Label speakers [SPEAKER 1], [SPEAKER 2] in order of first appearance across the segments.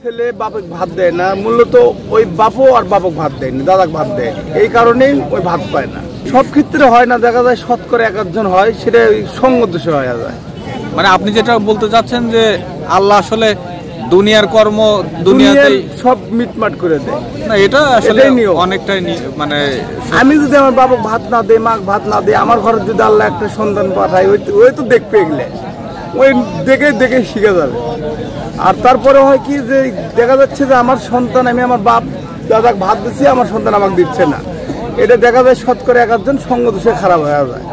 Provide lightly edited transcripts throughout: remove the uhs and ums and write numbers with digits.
[SPEAKER 1] ছেলে বাপক ভাত দেয় না, মূলত ওই বাপও আর বাপক ভাত দেয় না, দাদাকে ভাত দেয়। এই কারণেই ওই ভাত পায় না। সব ক্ষেত্রে হয় না, দেখা যায় শতকরা এক একজন হয়, সেটা সঙ্গ দোষে হয়ে যায়।
[SPEAKER 2] মানে আপনি যেটা বলতে চাচ্ছেন যে আল্লাহ আসলে দুনিয়ার কর্ম দুনিয়াতেই
[SPEAKER 1] সব মিটমাট করে দেয়।
[SPEAKER 2] না, এটা আসলে অনেকটাই মানে
[SPEAKER 1] আমি যদি আমার বাবা ভাত না দেয়, মা ভাত না দেয়, আমার ঘরে যদি আল্লাহ একটা সন্তান পাঠায়, ওই তো দেখবে এগুলো, ওই দেখে দেখে শিখে যাবে। আর তারপরে হয় কি যে দেখা যাচ্ছে যে আমার সন্তান, আমি আমার বাপ দাদাকে ভাত দিচ্ছি, আমার সন্তান আমাকে দিচ্ছে না। এটা দেখা যায় শতকরা এক একজন সঙ্গ দোষে খারাপ হয়ে যায়।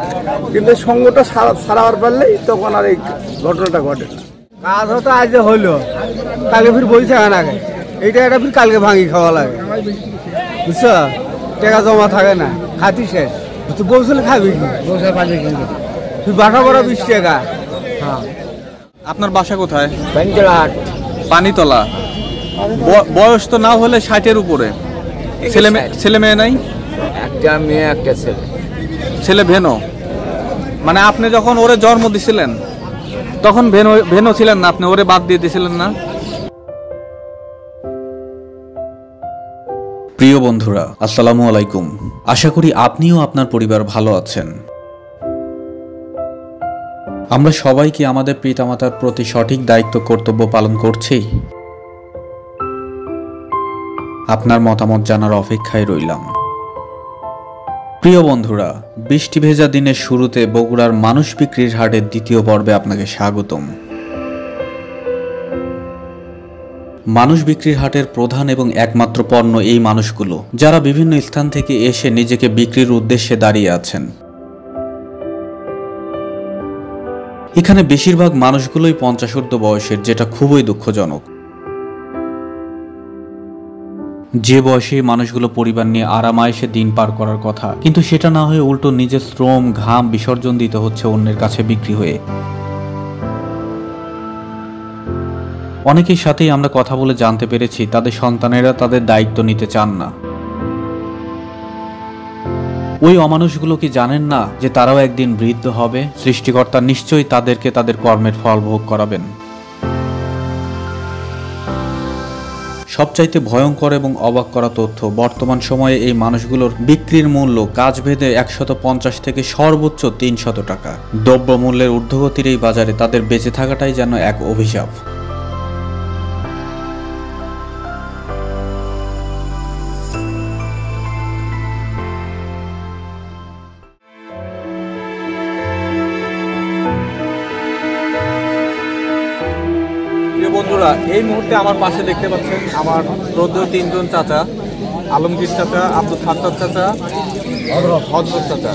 [SPEAKER 1] কিন্তু সঙ্গটা সারাবার পারলেই তখন আর এই ঘটনাটা ঘটে না।
[SPEAKER 3] কাজ হতো আজ হইলো, কালকে ফির বই থাকে না, এইটা এটা ফির কালকে ভাঙি খাওয়া লাগে, বুঝছো? টাকা জমা থাকে না, খাতি শেষ। তুই বলছিল খাবি কি, বসে পাবি কিন্তু তুই বাসা করা 20 টাকা। হ্যাঁ,
[SPEAKER 2] আপনার বাসা কোথায়?
[SPEAKER 3] পানিতলাহাট।
[SPEAKER 2] পানিতলা। বয়স তো না হলে 60-এর উপরে। ছেলে মেয়ে নাই?
[SPEAKER 3] একটা মেয়ে একটা ছেলে।
[SPEAKER 2] ছেলে ভেনো? মানে আপনি যখন ওরে জন্ম দিছিলেন তখন ভেনো ছিলেন না, আপনি ওরে বাদ দিয়ে দিছিলেন না? প্রিয় বন্ধুরা, আসসালামু আলাইকুম। আশা করি আপনিও আপনার পরিবার ভালো আছেন। আমরা সবাই কি আমাদের পিতামাতার প্রতি সঠিক দায়িত্ব কর্তব্য পালন করছি? আপনার মতামত জানার অপেক্ষায় রইলাম। প্রিয় বন্ধুরা, বৃষ্টি ভেজা দিনের শুরুতে বগুড়ার মানুষ বিক্রির হাটের দ্বিতীয় পর্বে আপনাকে স্বাগতম। মানুষ বিক্রির হাটের প্রধান এবং একমাত্র পণ্য এই মানুষগুলো, যারা বিভিন্ন স্থান থেকে এসে নিজেকে বিক্রির উদ্দেশ্যে দাঁড়িয়ে আছেন। এখানে বেশিরভাগ মানুষগুলোই 50 ঊর্ধ্ব বয়সের, যেটা খুবই দুঃখজনক। যে বয়সে মানুষগুলো পরিবার নিয়ে আরামায়েশে দিন পার করার কথা, কিন্তু সেটা না হয়ে উল্টো নিজের শ্রম ঘাম বিসর্জন দিতে হচ্ছে অন্যের কাছে বিক্রি হয়ে। অনেকের সাথেই আমরা কথা বলে জানতে পেরেছি তাদের সন্তানেরা তাদের দায়িত্ব নিতে চান না। ওই অমানুষগুলো কি জানেন না যে তারাও একদিন বৃদ্ধ হবে? সৃষ্টিকর্তা নিশ্চয়ই তাদেরকে তাদের কর্মের ফল ভোগ করাবেন। সবচাইতে ভয়ঙ্কর এবং অবাক করা তথ্য, বর্তমান সময়ে এই মানুষগুলোর বিক্রির মূল্য কাজ ভেদে 150 থেকে সর্বোচ্চ 300 টাকা। দ্রব্য মূল্যের ঊর্ধ্বগতির এই বাজারে তাদের বেঁচে থাকাটাই যেন এক অভিশাপ। বন্ধুরা, এই মুহূর্তে আমার পাশে দেখতে পাচ্ছেন আমার শ্রদ্ধেয় 3 জন চাচা, আলমগীর চাচা, আব্দুল ফাত্তার চাচা, হজরত চাচা।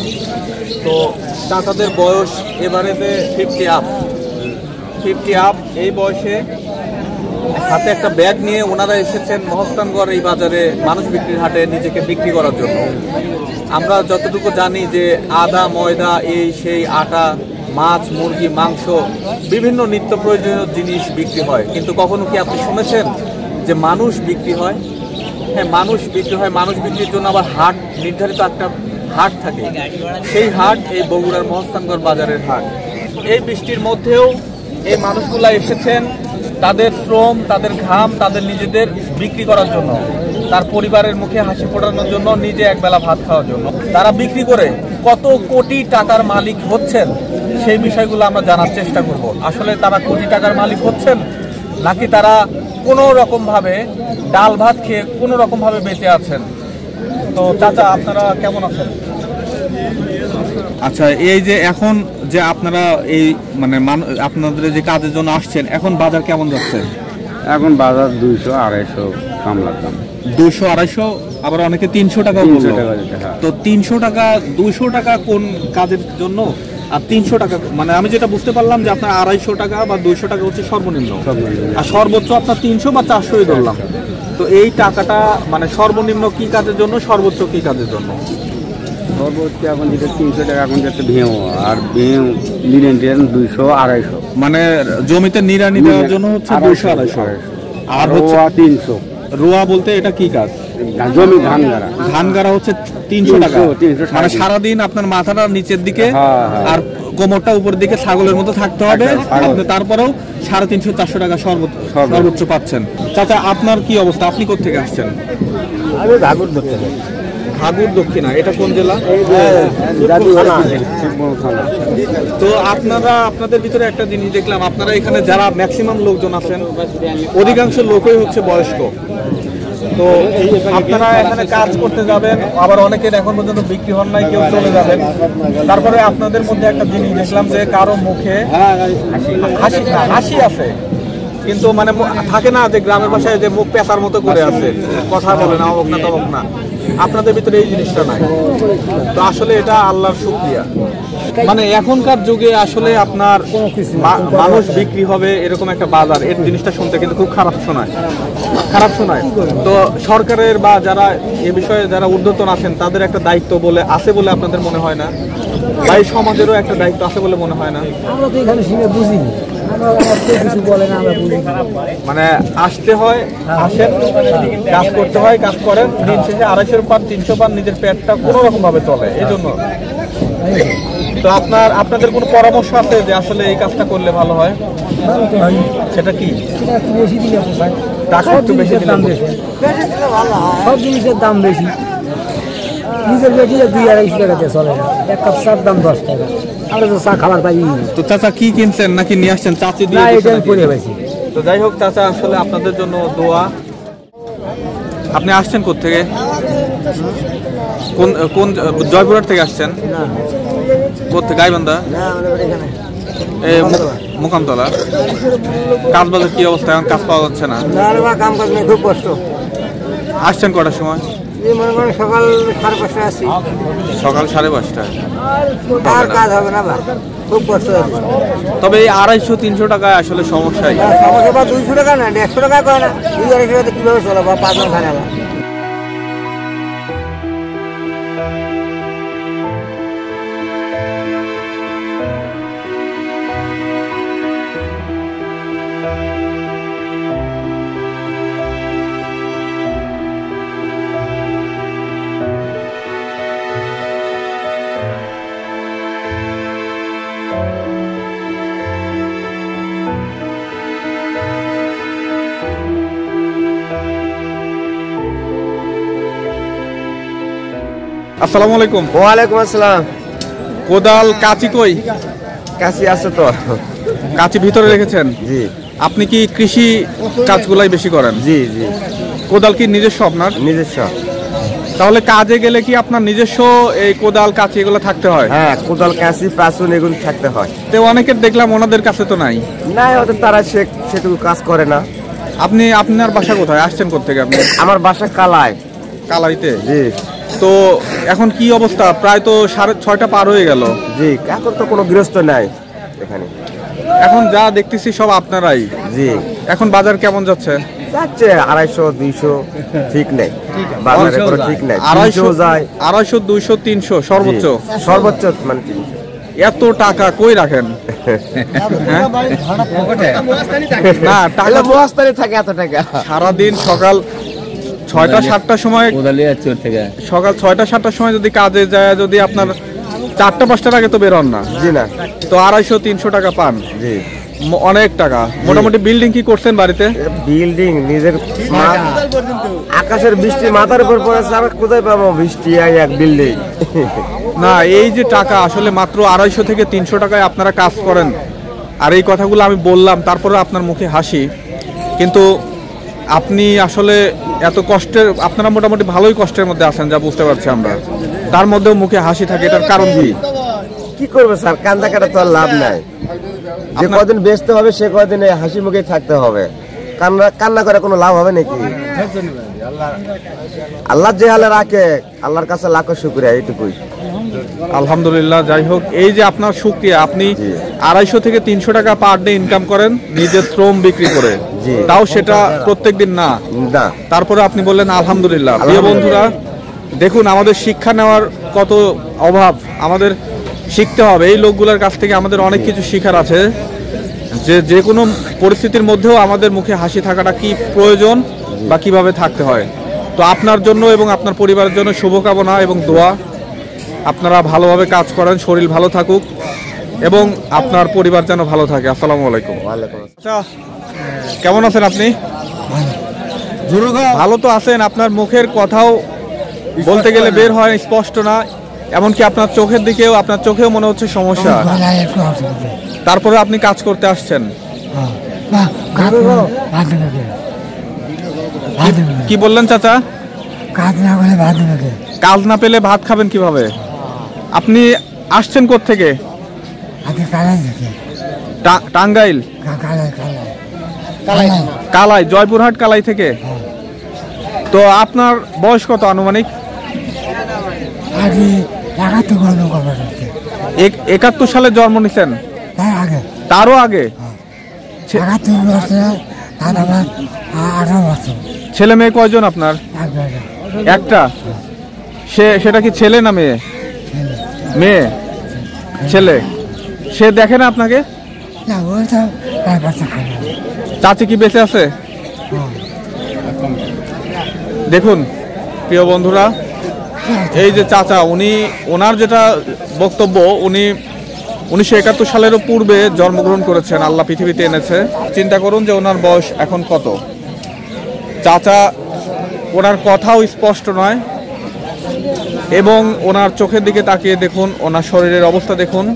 [SPEAKER 2] তো চাচাদের বয়স এবারেতে 50 আপ। এই বয়সে হাতে একটা ব্যাগ নিয়ে ওনারা এসেছেন মহস্তানগড় এই বাজারে মানুষ বিক্রির হাটে নিজেকে বিক্রি করার জন্য। আমরা যতটুকু জানি যে আদা, ময়দা, এই সেই, আটা, মাছ, মুরগি, মাংস, বিভিন্ন নিত্য প্রয়োজনীয় জিনিস বিক্রি হয়। কিন্তু কখনো কি আপনি শুনেছেন যে মানুষ বিক্রি হয়? হ্যাঁ, মানুষ বিক্রি হয়। মানুষ বিক্রির জন্য আবার হাট, নির্ধারিত একটা হাট থাকে। সেই হাট এই বগুড়ার মহস্তানগড় বাজারের হাট। এই বৃষ্টির মধ্যেও এই মানুষগুলা এসেছেন তাদের শ্রম, তাদের ঘাম, তাদের নিজেদের বিক্রি করার জন্য, তার পরিবারের মুখে হাসি ফোটানোর জন্য, নিজে একবেলা ভাত খাওয়ার জন্য। তারা বিক্রি করে কত কোটি টাকার মালিক হচ্ছেন সেই বিষয়গুলো আমরা জানার চেষ্টা করব। আসলে তারা কোটি টাকার মালিক হচ্ছেন নাকি তারা কোনো রকমভাবে ডাল ভাত খেয়ে কোনো রকমভাবে বেঁচে আছেন? তো চাচা, আপনারা কেমন আছেন? আচ্ছা, এই যে এখন যে আপনারা এই মানে আপনাদের যে কাজের জন্য আসছেন, এখন বাজার কেমন যাচ্ছে?
[SPEAKER 1] এখন বাজার 200-250 কামলার দাম।
[SPEAKER 2] 200-250, আবার অনেকে 300 টাকা বলল। তো 300 টাকা, 200 টাকা কোন কাজের জন্য? আর 300 টাকা মানে আমি যেটা বুঝতে পারলাম যে আপনার 250 টাকা বা 200 টাকা হচ্ছে সর্বনিম্ন, আর সর্বোচ্চ আপনার 300 বা 400 ধরলাম। তো এই টাকাটা মানে সর্বনিম্ন কি কাজের জন্য, সর্বোচ্চ কি কাজের জন্য?
[SPEAKER 1] সর্বোচ্চ এখন যেটা 300 টাকা, এখন যাচ্ছে ভেউ, আর ভেউ নিরেন 200-250।
[SPEAKER 2] মানে জমিতে নিড়ানি দেওয়ার জন্য হচ্ছে 200-250, আর হচ্ছে
[SPEAKER 1] 300।
[SPEAKER 2] রোয়া বলতে এটা কি কাজ?
[SPEAKER 3] জমি ধান গাড়া।
[SPEAKER 2] ধান গাড়া হচ্ছে 300 টাকা,
[SPEAKER 3] 300
[SPEAKER 2] মানে সারাদিন আপনার মাথাটা নিচের দিকে
[SPEAKER 3] হ্যাঁ, হ্যাঁ।
[SPEAKER 2] আর কোমরটা উপর দিকে ছাগলের মতো থাকতে হবে, আপনি তারপরেও 350-400 টাকা সর্বোচ্চ পাচ্ছেন। চাচা আপনার কি অবস্থা, আপনি কোত্থেকে আসছেন?
[SPEAKER 3] আমি ঘাগুর ধরতে যাই।
[SPEAKER 2] ঘাগুর দক্ষিণা, এটা কোন জেলা? তো আপনাদের ভিতরে একটা জিনিস দেখলাম, আপনারা এখানে যারা ম্যাক্সিমাম লোকজন আছেন অধিকাংশ লোকই হচ্ছে বয়স্ক। তো আপনারা এখানে কাজ করতে যাবেন, আবার অনেকের এখন পর্যন্ত বিক্রি হন নাই, কেউ চলে যাবেন। তারপরে আপনাদের মধ্যে একটা জিনিস দেখলাম যে কারো মুখে হাসি আছে, কিন্তু মানে থাকে না যে গ্রামের ভাষায় যে মুখ পেঁচার মতো করে আছে, কথা বলে না, অবক না তবক না। আপনাদের ভিতরে এই জিনিসটা নাই। তো আসলে এটা আল্লাহর শুকরিয়া। মানে এখনকার যুগে আসলে আপনার মানুষ বিক্রি হবে এরকম একটা বাজার, এর জিনিসটা শুনতে কিন্তু খুব খারাপ শোনায়। তো সরকারের বা যারা এ বিষয়ে যারা ঊর্ধ্বতন আছেন তাদের একটা দায়িত্ব বলে আছে বলে আপনাদের মনে হয় না? বা এই সমাজেরও একটা দায়িত্ব আছে বলে মনে হয় না?
[SPEAKER 4] আমরা তো এখানে শুনে বুঝিনি, কিছু বলে না, আমরা বুঝি।
[SPEAKER 2] মানে আসতে হয়, আসেন, কাজ করতে হয়, কাজ করেন, দিন শেষে 250 পান 300 পান, নিজের পেটটা কোনো রকম ভাবে চলে। এই জন্য তো আপনাদের কোনো পরামর্শ আছে যে আসলে এই কাজটা করলে ভালো হয়? সেটা কি?
[SPEAKER 4] বেশি দিলে
[SPEAKER 2] টাকা একটু বেশি দিলে
[SPEAKER 4] দাম বেশি, সব জিনিসের দাম বেশি। নিজের বেশি 200-250 টাকাতে চলে না, এক কাপ চার দাম 10 টাকা। আমরা তো চা খাবার পাই না।
[SPEAKER 2] তো চাচা কি কিনছেন নাকি নিয়ে আসছেন? চাচি দিয়ে
[SPEAKER 4] এটা
[SPEAKER 2] দিয়েছেন নাকি?
[SPEAKER 4] করে পাইছি।
[SPEAKER 2] তো যাই হোক চাচা, আসলে আপনাদের জন্য দোয়া। আপনি আসছেন কোত্থেকে? কোন জয়পুরহাট থেকে আসছেন? কোত্থেকে? গাইবান্ধা? মোকামতলা। কাজ বাজার কি অবস্থা? এখন কাজ পাওয়া যাচ্ছে না?
[SPEAKER 4] কাম কাজ নেই, খুব কষ্ট।
[SPEAKER 2] আসছেন কটার সময়?
[SPEAKER 4] মনে করেন সকাল 5:30 আসছি।
[SPEAKER 2] সকাল 5:30টায়।
[SPEAKER 4] আর কাজ হবে না, খুব কষ্ট হচ্ছে।
[SPEAKER 2] তবে এই 250-300 টাকায় আসলে সমস্যাই।
[SPEAKER 4] সমস্যা বা 200 টাকা না, 150 টাকা করে না, 200-250 টাকাতে কিভাবে চলে বা 5 জন খায় না।
[SPEAKER 2] আসসালামু আলাইকুম।
[SPEAKER 3] ওয়ালাইকুম আসসালাম।
[SPEAKER 2] কোদাল কাঁচি কই?
[SPEAKER 3] কাশি আছে তো?
[SPEAKER 2] কাঁচি ভিতরে রেখেছেন?
[SPEAKER 3] জি।
[SPEAKER 2] আপনি কি কৃষি কাজগুলাই বেশি করেন?
[SPEAKER 3] জি জি।
[SPEAKER 2] কোদাল কি নিজস্ব আপনার?
[SPEAKER 3] নিজস্ব।
[SPEAKER 2] তাহলে কাজে গেলে কি আপনার নিজস্ব এই কোদাল কাঁচি এগুলো থাকতে হয়?
[SPEAKER 3] হ্যাঁ, কোদাল কাশি প্রাচুন এগুলো থাকতে হয়।
[SPEAKER 2] তো অনেকের দেখলাম ওনাদের কাছে তো নাই।
[SPEAKER 3] না, ওদের তারা সেটুকু কাজ করে না।
[SPEAKER 2] আপনার বাসা কোথায়? আসছেন কোত্থেকে আপনি?
[SPEAKER 3] আমার বাসা কালায়।
[SPEAKER 2] কালাইতে?
[SPEAKER 3] জি।
[SPEAKER 2] তো এখন কি অবস্থা? প্রায় তো 6:30 পার হয়ে গেল।
[SPEAKER 3] জি, এখন তো কোনো গৃহস্থ নাই এখানে।
[SPEAKER 2] এখন যা দেখতেছি সব আপনারাই।
[SPEAKER 3] জি।
[SPEAKER 2] এখন বাজার কেমন যাচ্ছে?
[SPEAKER 3] যাচ্ছে 250-200, ঠিক নেই বাজারে, কোনো ঠিক নেই। 200 যায়,
[SPEAKER 2] 250, 200, 300 সর্বোচ্চ।
[SPEAKER 3] সর্বোচ্চ মানে 300।
[SPEAKER 2] এত টাকা কই রাখেন? না, টাকা
[SPEAKER 3] বস্তায় থাকে এত টাকা।
[SPEAKER 2] সারাদিন সকাল 6টা-7টার সময়, সকাল 6টা-7টার সময় যদি কাজে যায়, যদি আপনার 4টা-5টার আগে তো বেরোন না।
[SPEAKER 3] জি না।
[SPEAKER 2] তো 250-300 টাকা পান।
[SPEAKER 3] জি,
[SPEAKER 2] অনেক টাকা। মোটামুটি বিল্ডিং কি করছেন বাড়িতে?
[SPEAKER 3] বিল্ডিং নিজের আকাশের বৃষ্টি মাথার উপর পড়েছে, আমি কোথায় পাবো বৃষ্টি এক বিল্ডিং?
[SPEAKER 2] না, এই যে টাকা আসলে মাত্র 250 থেকে 300 টাকায় আপনারা কাজ করেন। আর এই কথাগুলো আমি বললাম, তারপরে আপনার মুখে হাসি। কিন্তু আপনি আসলে এত কষ্টের, আপনারা মোটামুটি ভালোই কষ্টের মধ্যে আছেন যা বুঝতে পারছি আমরা। তার মধ্যেও মুখে হাসি থাকে, এটার কারণ কি?
[SPEAKER 3] কি করবে স্যার, কান্দা কাটা তো আর লাভ নাই। যে কদিন বেচতে হবে সে কদিন হাসি মুখে থাকতে হবে। কান্না করে কোনো লাভ হবে নাকি? আল্লাহ যে হালে রাখে, আল্লাহর কাছে লাখো শুকরিয়া, এইটুকুই।
[SPEAKER 2] আলহামদুলিল্লাহ। যাই হোক, এই যে আপনার শুকরিয়া, আপনি 250 থেকে 300 টাকা পার ডে ইনকাম করেন নিজের শ্রম বিক্রি করে, তাও সেটা প্রত্যেকদিন না। তারপরে আপনি বললেন আলহামদুলিল্লাহ। প্রিয় বন্ধুরা, দেখুন আমাদের শিক্ষা নেওয়ার কত অভাব, আমাদের শিখতে হবে। এই লোকগুলোর কাছ থেকে আমাদের অনেক কিছু শিখার আছে, যে কোনো পরিস্থিতির মধ্যেও আমাদের মুখে হাসি থাকাটা কি প্রয়োজন বা কিভাবে থাকতে হয়। তো আপনার জন্য এবং আপনার পরিবারের জন্য শুভকামনা এবং দোয়া। আপনারা ভালোভাবে কাজ করেন, শরীর ভালো থাকুক এবং আপনার পরিবার যেন ভালো থাকে। আসসালামু আলাইকুম। আচ্ছা, কেমন আছেন আপনি? ভালো তো আছেন, আপনার মুখের কথাও বলতে গেলে বের হয় স্পষ্ট না, এমনকি আপনার চোখেও মনে হচ্ছে সমস্যা। তারপরে আপনি কাজ করতে আসছেন, কি বললেন চাচা? কাজ না পেলে ভাত খাবেন কিভাবে? আপনি আসছেন কোত্থেকে? টাঙ্গাইল কালাই, জয়পুরহাট কালাই থেকে। তো আপনার বয়স কত আনুমানিক? 71 সালে জন্ম নিছেন? তারও আগে? ছেলে মেয়ে কয়জন আপনার? একটা। সেটা কি ছেলে না মেয়ে? মেয়ে। ছেলে। সে দেখে না আপনাকে? চাচি কি বেঁচে আছে? দেখুন প্রিয় বন্ধুরা, এই যে চাচা, ওনার যেটা বক্তব্য, উনি 1971 সালেরও পূর্বে জন্মগ্রহণ করেছেন, আল্লাহ পৃথিবীতে এনেছে। চিন্তা করুন যে ওনার বয়স এখন কত। চাচা, ওনার কথাও স্পষ্ট নয় এবং ওনার চোখের দিকে তাকিয়ে দেখুন, ওনার শরীরের অবস্থা দেখুন।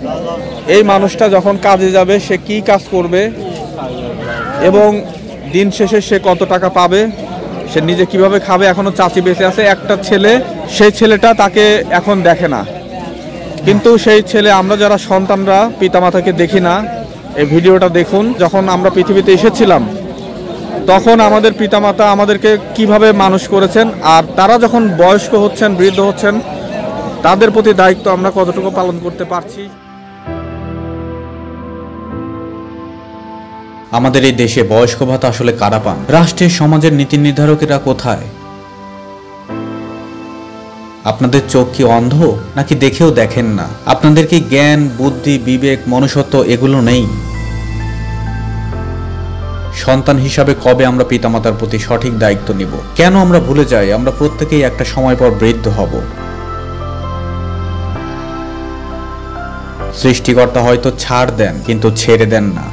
[SPEAKER 2] এই মানুষটা যখন কাজে যাবে সে কি কাজ করবে এবং দিন শেষে সে কত টাকা পাবে, সে নিজে কিভাবে খাবে। এখনো চাচি বেঁচে আছে, একটা ছেলে, সেই ছেলেটা তাকে এখন দেখে না। কিন্তু সেই ছেলে, আমরা যারা সন্তানরা পিতামাতাকে দেখি না, এই ভিডিওটা দেখুন। যখন আমরা পৃথিবীতে এসেছিলাম তখন আমাদের পিতামাতা আমাদেরকে কিভাবে মানুষ করেছেন, আর তারা যখন বয়স্ক হচ্ছেন, বৃদ্ধ হচ্ছেন, তাদের প্রতি দায়িত্ব আমরা কতটুকু পালন করতে পারছি।
[SPEAKER 5] আমাদের এই দেশে বয়স্ক ভাতা আসলে কারা পান? রাষ্ট্রের, সমাজের নীতি নির্ধারকেরা কোথায়? আপনাদের চোখ কি অন্ধ, নাকি দেখেও দেখেন না? আপনাদের কি জ্ঞান, বুদ্ধি, বিবেক, মনুষ্যত্ব এগুলো নেই? সন্তান হিসাবে কবে আমরা পিতামাতার প্রতি সঠিক দায়িত্ব নিব? কেন আমরা ভুলে যাই আমরা প্রত্যেকেই একটা সময় পর বৃদ্ধ হব? সৃষ্টিকর্তা হয়তো ছাড় দেন, কিন্তু ছেড়ে দেন না।